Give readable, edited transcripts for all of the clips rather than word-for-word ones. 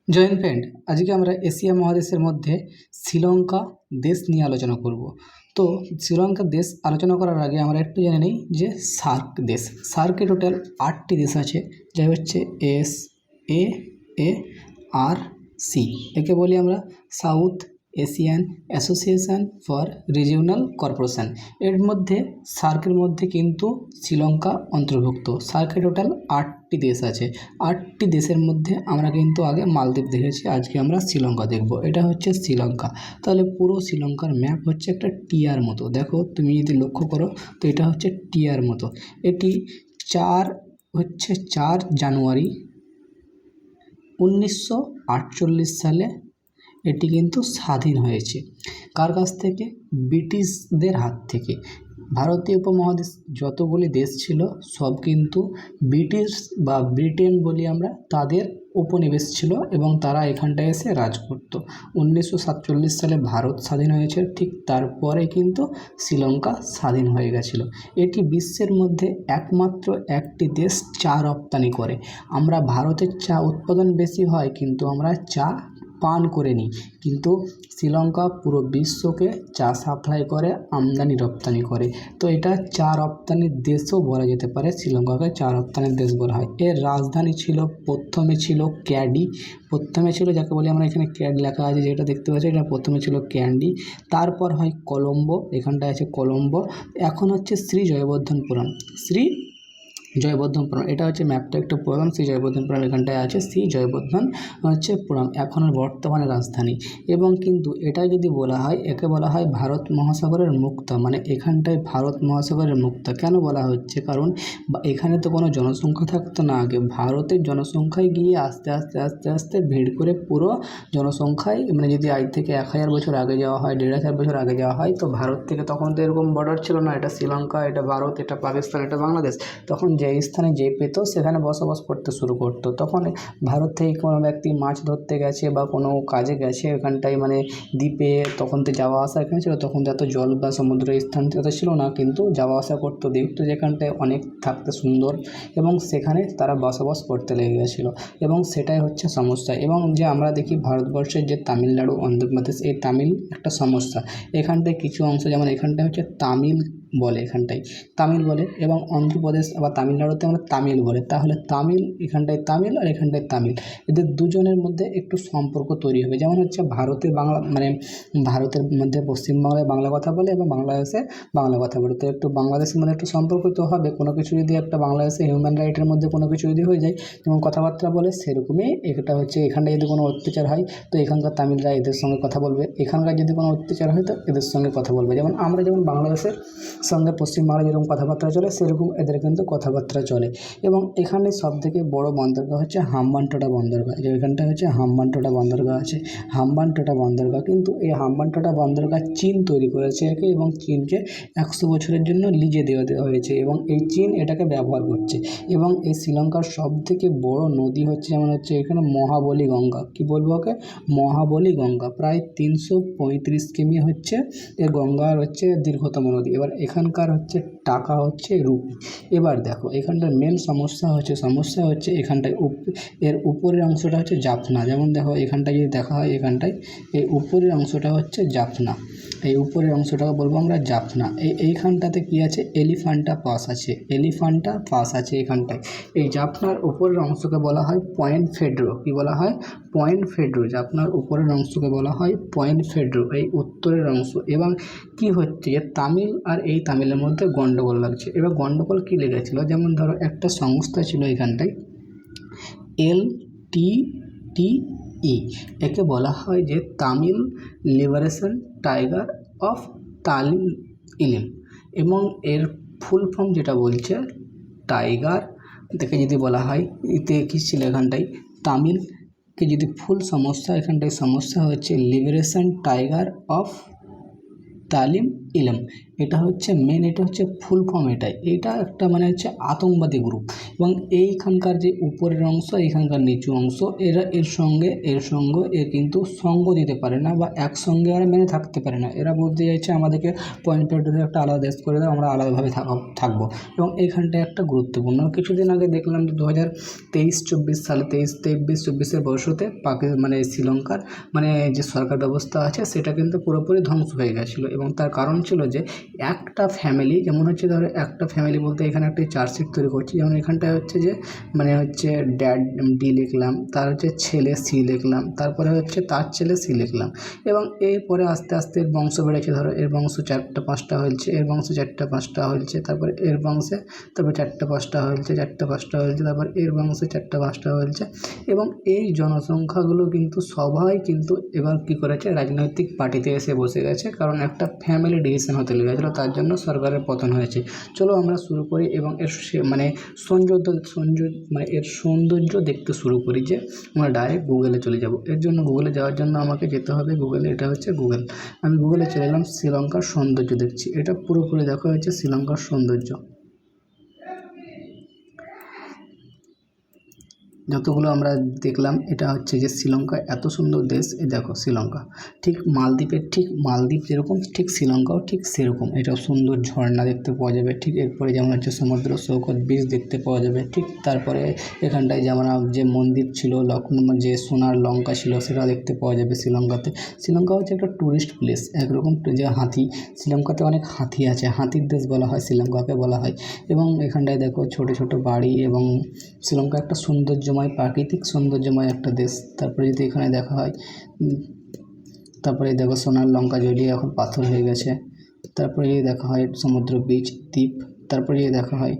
Join friend, আজকে আমরা Asia মহাদেশের মধ্যে শ্রীলঙ্কা দেশ নিয়ে আলোচনা করব। তো শ্রীলঙ্কা দেশ আলোচনা করার আগে আমরা একটু জেনে নিই যে সার্ক দেশ, সার্কে টোটাল 8টি দেশ আছে, যা হচ্ছে SAARC। একে বলি আমরা south Asian association for regional corporation. এর মধ্যে সার্কের মধ্যে কিন্তু শ্রীলঙ্কা অন্তর্ভুক্ত। সার্কে টোটাল 8টি দেশ আছে। 8টি দেশের মধ্যে আমরা কিন্তু আগে মালদ্বীপ দেখেছি, আজকে আমরা শ্রীলঙ্কা দেখব। এটা হচ্ছে শ্রীলঙ্কা। তাহলে পুরো শ্রীলঙ্কার ম্যাপ হচ্ছে একটা টিয়ার মতো। দেখো, তুমি যদি লক্ষ্য করো তো এটা হচ্ছে টিয়ার মতো। এটি 4 জানুয়ারি 1948 সালে এটি কিন্তু স্বাধীন হয়েছে। কার কাছ থেকে? ব্রিটিশদের হাত থেকে। ভারতীয় উপমহাদেশ যতগুলি দেশ ছিল সব কিন্তু ব্রিটিশ বা ব্রিটেন বলি আমরা, তাদের উপনিবেশ ছিল এবং তারা এখানটায় এসে রাজ করত। 1947 সালে ভারত স্বাধীন হয়েছে, ঠিক তারপরে কিন্তু শ্রীলঙ্কা স্বাধীন হয়ে গেছিল। এটি বিশ্বের মধ্যে একমাত্র একটি দেশ চা রপ্তানি করে। আমরা ভারতের চা উৎপাদন বেশি হয়, কিন্তু আমরা চা পান করে নিই, কিন্তু শ্রীলঙ্কা পুরো বিশ্বকে চা সাপ্লাই করে, আমদানি রপ্তানি করে। তো এটা চা রপ্তানির দেশও বলা যেতে পারে, শ্রীলঙ্কাকে চা রপ্তানির দেশ বলা হয়। এর রাজধানী ছিল, প্রথমে ছিল ক্যাডি, যাকে বলি আমরা, এখানে ক্যাড লেখা আছে যেটা দেখতে পাচ্ছি, এটা প্রথমে ছিল ক্যান্ডি, তারপর হয় কলম্বো, এখানটায় আছে কলম্বো, এখন হচ্ছে শ্রী জয়বর্ধনপুরম। এটা হচ্ছে ম্যাপটা একটু পুরাতন। শ্রী জয়বর্ধনপুরম এখানটায় আছে, শ্রী জয়বর্ধনপুরম এখনের বর্তমানে রাজধানী। এবং কিন্তু এটা যদি বলা হয়, একে বলা হয় ভারত মহাসাগরের মুক্তা, মানে এখানটায় ভারত মহাসাগরের মুক্তা কেন বলা হচ্ছে? কারণ এখানে তো কোনো জনসংখ্যা থাকতো না আগে। ভারতের জনসংখ্যায় গিয়ে আস্তে আস্তে আস্তে আস্তে ভিড় করে পুরো জনসংখ্যায়, মানে যদি আজ থেকে 1000 বছর আগে যাওয়া হয়, 1500 বছর আগে যাওয়া হয়, তো ভারত থেকে তখন তো এরকম বর্ডার ছিল না, এটা শ্রীলঙ্কা, এটা ভারত, এটা পাকিস্তান, এটা বাংলাদেশ। তখন যে স্থানে যে পেত সেখানে বসবাস করতে শুরু করতো। তখন ভারত থেকে কোনো ব্যক্তি মাছ ধরতে গেছে বা কোনো কাজে গেছে এখানটায়, মানে দ্বীপে, তখন তো যাওয়া আসা এখানে ছিল, তখন তো এত জল বা সমুদ্র স্থান এত ছিল না, কিন্তু যাওয়া আসা করতো, দেখতো যেখানটায় অনেক থাকতে সুন্দর, এবং সেখানে তারা বসবাস করতে লেগে গেছিলো, এবং সেটাই হচ্ছে সমস্যা। এবং যে আমরা দেখি ভারতবর্ষের যে তামিলনাড়ু, অন্ধ্রপ্রদেশ, এই তামিল একটা সমস্যা। এখানটায় কিছু অংশ, যেমন এখানটায় হচ্ছে তামিল বলে, এখানটায় তামিল বলে, এবং অন্ধ্রপ্রদেশ বা তামিলনাড়ুতে আমরা তামিল বলে। তাহলে তামিল, এখানটায় তামিল আর এখানটায় তামিল, এদের দুজনের মধ্যে একটু সম্পর্ক তৈরি হবে। যেমন হচ্ছে ভারতের বাংলা, মানে ভারতের মধ্যে পশ্চিমবাংলায় বাংলা কথা বলে এবং বাংলাদেশে বাংলা কথা বলে, তো একটু বাংলাদেশের মধ্যে একটু সম্পর্ক তো হবে। কোনো কিছু যদি একটা বাংলাদেশে হিউম্যান রাইটের মধ্যে কোনো কিছু যদি হয়ে যায়, যেমন কথাবার্তা বলে, সেরকমই এটা হচ্ছে। এখানটায় যদি কোনো অত্যাচার হয় তো এখানকার তামিলরা এদের সঙ্গে কথা বলবে, এখানকার যদি কোনো অত্যাচার হয় তো এদের সঙ্গে কথা বলবে। যেমন আমরা যেমন বাংলাদেশের সঙ্গে পশ্চিমবাংলায় যেরকম কথাবার্তা চলে, সেরকম এদের কিন্তু কথাবার্তা চলে। এবং এখানে সবথেকে বড় বন্দরগাহ হচ্ছে হাম্বানটোটা বন্দরগাহ, যে এখানটা হচ্ছে হাম্বানটোটা বন্দরগাহ আছে, হাম্বানটোটা বন্দরগাহ। কিন্তু এই হাম্বানটোটা বন্দরগাহ চীন তৈরি করেছে একে, এবং চীনকে 100 বছরের জন্য লিজে দেওয়া হয়েছে, এবং এই চীন এটাকে ব্যবহার করছে। এবং এই শ্রীলঙ্কার সবথেকে বড় নদী হচ্ছে, যেমন হচ্ছে এখানে মহাবলী গঙ্গা, কি বলবো ওকে, মহাবলী গঙ্গা, প্রায় 335 কিমি হচ্ছে এ গঙ্গার হচ্ছে দীর্ঘতম নদী। এবার এখানকার হচ্ছে টাকা হচ্ছে রুপি। এবার দেখো, এখানটার মেন সমস্যা হচ্ছে এখানটায় এর উপরের অংশটা হচ্ছে জাফনা। যেমন দেখো, এখানটায় যদি দেখা হয়, এখানটায় এই উপরের অংশটা হচ্ছে জাফনা, এই উপরের অংশটাকে বলবো আমরা জাফনা। এইখানটাতে কি আছে? এলিফ্যান্টা পাস আছে এখানটায়। এই জাফনার উপরের অংশকে বলা হয় পয়েন্ট ফেড্রো। কি বলা হয়? পয়েন্ট ফেড্রো। জাফনার উপরের অংশকে বলা হয় পয়েন্ট ফেড্রো, এই উত্তরের অংশ। এবং কি হচ্ছে, যে তামিল আর এই তামিলের মধ্যে গন্ডগোল লাগছে। এবার গন্ডগোল কি লেগেছিল? যেমন ধরো, একটা সংস্থা ছিল এখানটায়, LTTE, একে বলা হয় যে তামিল লিবারেশন টাইগার অফ ইলিম, এবং এর ফুল ফর্ম যেটা বলছে টাইগার থেকে যদি বলা হয়, এতে কি ছিল এখানটায়, তামিলকে যদি ফুল সমস্যা, এখানটায় সমস্যা হচ্ছে লিবারেশন টাইগার অফ তালিম ইলম, এটা হচ্ছে মেন, এটা হচ্ছে ফুল ফর্ম এটাই। এটা একটা মানে হচ্ছে আতঙ্কবাদী গ্রুপ, এবং এইখানকার যে উপরের অংশ, এইখানকার নিচু অংশ, এরা এর সঙ্গে এ কিন্তু সঙ্গ দিতে পারে না, বা একসঙ্গে আর মেনে থাকতে পারে না। এরা বলতে চাইছে আমাদেরকে পয়েন্ট ধরে একটা আলাদা দেশ করে দাও, আমরা আলাদাভাবে থাকবো। এবং এইখানটা একটা গুরুত্বপূর্ণ, কিছুদিন আগে দেখলাম যে 2023-24 সালে 23-24 বর্ষতে মানে শ্রীলঙ্কার মানে যে সরকার ব্যবস্থা আছে সেটা কিন্তু পুরোপুরি ধ্বংস হয়ে গেছিলো। এবং তার কারণ ছিল যে একটা ফ্যামিলি, যেমন হচ্ছে ধরো একটা ফ্যামিলি বলতে এখানে একটা চার্জশিট তৈরি করছি, যেমন এখানটায় হচ্ছে যে মানে হচ্ছে ড্যাড ডি লিখলাম, তার হচ্ছে ছেলে সি লিখলাম, তারপরে হচ্ছে তার ছেলে সি লিখলাম, এবং এরপরে আস্তে আস্তে এর বংশ বেড়েছে। ধরো এর বংশ 4টা-5টা হয়েছে, এর বংশ 4টা-5টা হয়েছে, তারপরে এর বংশে তারপর 4টা-5টা হয়েছে, 4টা-5টা হয়েছে, তারপর এর বংশে 4টা-5টা হয়েছে। এবং এই জনসংখ্যাগুলো কিন্তু সবাই কিন্তু এবার কী করেছে, রাজনৈতিক পার্টিতে এসে বসে গেছে, কারণ একটা ফ্যামিলি ডিসিশন হতে লেগেছিলো, তার জন্য সরকারের পতন হয়েছে। চলো আমরা শুরু করি এবং এর মানে এর সৌন্দর্য দেখতে শুরু করি। যে আমরা ডাইরেক্ট গুগলে চলে যাব। এর জন্য গুগলে যাওয়ার জন্য আমাকে যেতে হবে গুগলে, এটা হচ্ছে গুগল। আমি গুগলে চলে এলাম, শ্রীলঙ্কার সৌন্দর্য দেখছি। এটা পুরোপুরি দেখা হয়েছে শ্রীলঙ্কার সৌন্দর্য। যতগুলো আমরা দেখলাম, এটা হচ্ছে যে শ্রীলঙ্কা এত সুন্দর দেশ। এই দেখো শ্রীলঙ্কা, ঠিক মালদ্বীপ যেরকম, ঠিক শ্রীলঙ্কাও ঠিক সেরকম। এটাও সুন্দর ঝর্ণা দেখতে পাওয়া যাবে, ঠিক এরপরে যেমন হচ্ছে সমুদ্র সৈকত, বিচ দেখতে পাওয়া যাবে, ঠিক তারপরে এখানটায় যেমন যে মন্দির ছিল, যে সোনার লঙ্কা ছিল, সেটা দেখতে পাওয়া যাবে শ্রীলঙ্কাতে। শ্রীলঙ্কা হচ্ছে একটা টুরিস্ট প্লেস, একরকম যে হাতি, শ্রীলঙ্কাতে অনেক হাতি আছে, হাতির দেশ বলা হয় শ্রীলঙ্কাকে বলা হয়। এবং এখানটায় দেখো ছোট ছোট বাড়ি, এবং শ্রীলঙ্কা একটা প্রাকৃতিক সৌন্দর্যময় একটা দেশ। তারপরে যদি এখানে দেখা হয়, তারপরে দেখো সোনার লঙ্কা জ্বলিয়ে এখন পাথর হয়ে গেছে। তারপরে যদি দেখা হয় সমুদ্র, বিচ, দ্বীপ। তারপরে যদি দেখা হয়,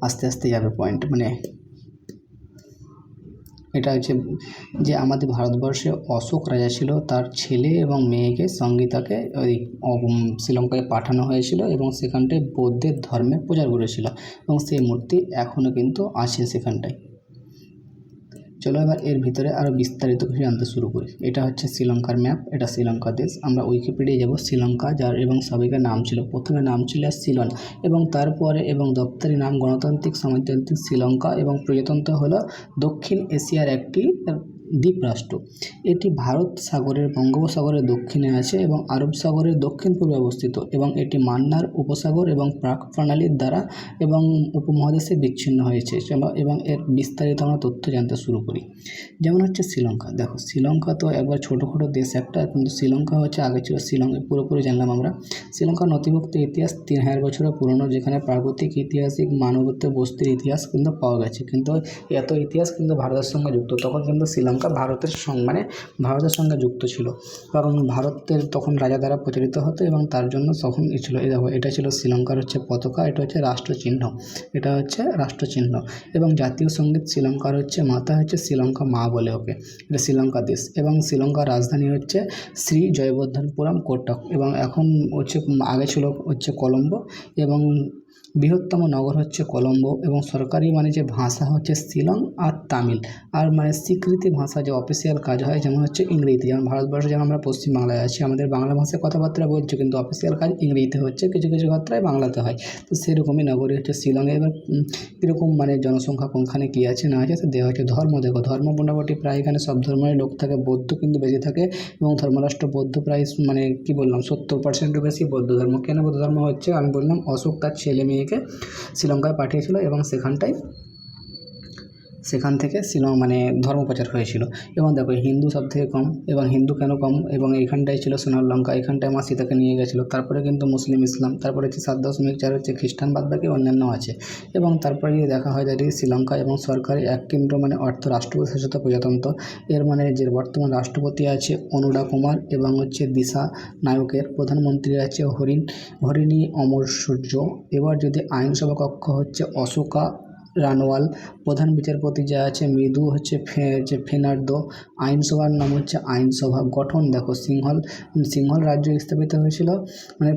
আস্তে আস্তে যাবে পয়েন্ট, মানে এটা হচ্ছে যে আমাদের ভারতবর্ষে অশোক রাজা ছিল, তার ছেলে এবং মেয়েকে সঙ্গীতাকে ওই শ্রীলঙ্কায় পাঠানো হয়েছিল, এবং সেখানটায় বৌদ্ধের ধর্মের প্রচার করেছিল, এবং সেই মূর্তি এখনও কিন্তু আছে সেখানটায়। চলো এবার এর ভিতরে আরও বিস্তারিত কিছু জানতে শুরু করি। এটা হচ্ছে শ্রীলঙ্কার ম্যাপ, এটা শ্রীলঙ্কা দেশ। আমরা উইকিপিডিয়ায় যাব। শ্রীলঙ্কা, যার এবং সবাইকার নাম ছিল, প্রথমে নাম ছিল সিলন, এবং তারপরে এবং দপ্তরি নাম গণতান্ত্রিক সমাজতান্ত্রিক শ্রীলঙ্কা, এবং প্রজাতন্ত্র হলো দক্ষিণ এশিয়ার একটি দ্বীপরাষ্ট্র। এটি ভারত সাগরের বঙ্গোপসাগরের দক্ষিণে আছে এবং আরব সাগরের দক্ষিণ পূর্বে অবস্থিত, এবং এটি মান্নার উপসাগর এবং প্রাক প্রণালীর দ্বারা এবং উপমহাদেশে বিচ্ছিন্ন হয়েছে। চলো এবং এর বিস্তারিত আমরা তথ্য জানতে শুরু করি। যেমন হচ্ছে শ্রীলঙ্কা, দেখো শ্রীলঙ্কা তো একবার ছোটোখাটো দেশ একটা, কিন্তু শ্রীলঙ্কা হচ্ছে আগে ছিল শ্রীলঙ্কা, পুরোপুরি জানলাম আমরা। শ্রীলঙ্কার নথিভুক্ত ইতিহাস 3000 বছরের পুরনো, যেখানে প্রাগৈতিক ঐতিহাসিক মানবত্ব বস্তির ইতিহাস কিন্তু পাওয়া গেছে। কিন্তু এত ইতিহাস কিন্তু ভারতের সঙ্গে যুক্ত। তখন কিন্তু শ্রীলঙ্কা ভারতের সঙ্গে যুক্ত ছিল, কারণ ভারতের তখন রাজা দ্বারা প্রচারিত হতো, এবং তার জন্য তখন ছিল। এই দেখো, এটা ছিল শ্রীলঙ্কার হচ্ছে পতাকা, এটা হচ্ছে রাষ্ট্রচিহ্ন, এবং জাতীয় সঙ্গীত শ্রীলঙ্কার হচ্ছে মাতা হচ্ছে শ্রীলঙ্কা মা বলে ওকে। এটা শ্রীলঙ্কা দেশ, এবং শ্রীলঙ্কার রাজধানী হচ্ছে শ্রী জয়বর্ধনপুরম কোটক, এবং এখন হচ্ছে আগে ছিল হচ্ছে কলম্বো, এবং বৃহত্তম নগর হচ্ছে কলম্বো, এবং সরকারি মানে যে ভাষা হচ্ছে শিলং আর তামিল। আর মানে স্বীকৃতি ভাষা যে অফিসিয়াল কাজ হয়, যেমন হচ্ছে ইংরেজি। যেমন ভারতবর্ষে যেমন আমরা পশ্চিমবাংলায় আছি, আমাদের বাংলা ভাষায় কথাবার্তা বলছে, কিন্তু অফিসিয়াল কাজ ইংরেজিতে হচ্ছে, কিছু কিছু ক্ষেত্রে বাংলাতে হয়। তো সেরকমই নগরী হচ্ছে শিলংয়ে। এবার কীরকম মানে জনসংখ্যা কোনখানে কী আছে না আছে, তো দেওয়া হচ্ছে ধর্ম। দেখো ধর্ম মোটামুটি প্রায় এখানে সব ধর্মের লোক থাকে, বৌদ্ধ কিন্তু বেশি থাকে, এবং ধর্মরাষ্ট্র বৌদ্ধ প্রায় মানে কি বললাম 70%-এর বেশি বৌদ্ধ ধর্ম। কেন বৌদ্ধ ধর্ম হচ্ছে, আমি বললাম অশোক তার ছেলে মেয়েকে শ্রীলঙ্কায় পাঠিয়েছিল, এবং সেখান থেকে মানে ধর্ম প্রচার হয়েছিল। এবং দেখো হিন্দু সব থেকে কম, এবং হিন্দু কেন কম, এবং এখানটাই ছিল সোনার লঙ্কা, এখানটায় মা সীতাকে নিয়ে গেছিলো। তারপরে কিন্তু মুসলিম, ইসলাম, তারপরে হচ্ছে 7.4 হচ্ছে খ্রিস্টান, বাদ বাকি অন্যান্য আছে। এবং তারপরে যদি দেখা হয় যে শ্রীলঙ্কা এবং সরকারি এক কেন্দ্র মানে রাষ্ট্রপতি শাসিত প্রজাতন্ত্র। এর মানে যে বর্তমান রাষ্ট্রপতি আছে অনুরা কুমার, এবং হচ্ছে দিশা নায়কের। প্রধানমন্ত্রী আছে হরিণী অমর সূর্য। এবার যদি আইনসভা কক্ষ হচ্ছে অশোকা রানওয়াল। প্রধান বিচারপতি যা আছে মৃদু হচ্ছে ফেনার্দো। আইনসভার নাম হচ্ছে আইনসভা। গঠন দেখো সিংহল রাজ্য স্থাপিত হয়েছিল মানে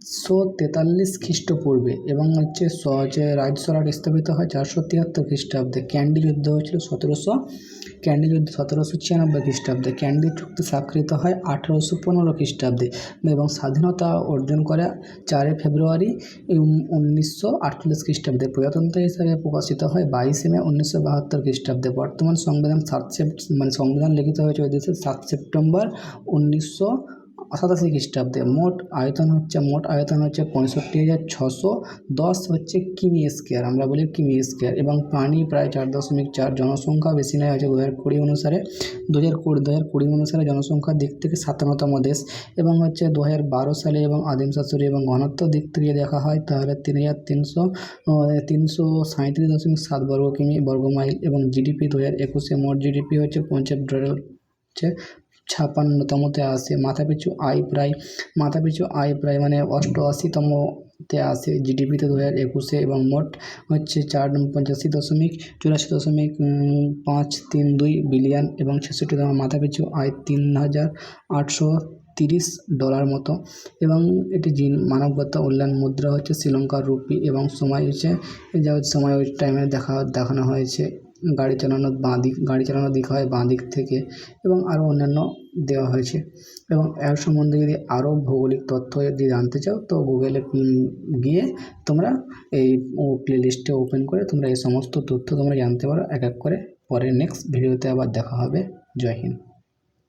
343 খ্রিস্টপূর্বে এবং হচ্ছে যে রাজ্যসরাট স্থাপিত হয় 473 খ্রিস্টাব্দে। ক্যান্ডি যুদ্ধ হয়েছিল 1796 খ্রিস্টাব্দে। ক্যান্ডি চুক্তি স্বাক্ষরিত হয় 1815 খ্রিস্টাব্দে এবং স্বাধীনতা অর্জন করে 4 ফেব্রুয়ারি 1948 খ্রিস্টাব্দে। প্রজাতন্ত্র হিসাবে প্রকাশিত হয় 22 মে 1972 খ্রিস্টাব্দে। বর্তমান সংবিধান সংবিধান লিখিত হয়েছে ওই দেশে 7 সেপ্টেম্বর 1987 খ্রিস্টাব্দে। মোট আয়তন হচ্ছে 65,610 হচ্ছে কিমি স্কোয়ার, আমরা বলি কিমি স্কোয়ার। এবং প্রাণী প্রায় 4.4, জনসংখ্যা বেশি নয় হচ্ছে 2020 অনুসারে 2020 অনুসারে জনসংখ্যার দিক থেকে 57তম দেশ। এবং হচ্ছে 2012 সালে এবং আদিম শাশুড়ি এবং ঘনত্ব দিক থেকে দেখা হয় তাহলে 3,337.7 বর্গমাইল। এবং জিডিপি 2021 মোট জিডিপি হচ্ছে $50 হচ্ছে 56তমতে আসে। মাথাপিছু আয় প্রায় মানে 88তমতে আসে জিডিপিতে 2021 এবং মোট হচ্ছে 85.84.532 বিলিয়ন এবং 66তম। মাথাপিছু আয় $3,830 মতো। এবং এটি মানবগত উন্নয়ন মুদ্রা হচ্ছে শ্রীলঙ্কার রুপি। এবং সময় হচ্ছে সময় ওই টাইমে দেখানো হয়েছে। গাড়ি চালানোর দিক হয় বাঁ দিক থেকে এবং আরও অন্যান্য দেওয়া হয়েছে। এবং এর সম্বন্ধে যদি আরও ভৌগোলিক তথ্য যদি জানতে চাও তো গুগলে গিয়ে তোমরা এই প্লেলিস্টে ওপেন করে তোমরা এই সমস্ত তথ্য তোমরা জানতে পারো এক এক করে। পরে নেক্সট ভিডিওতে আবার দেখা হবে। জয় হিন্দ।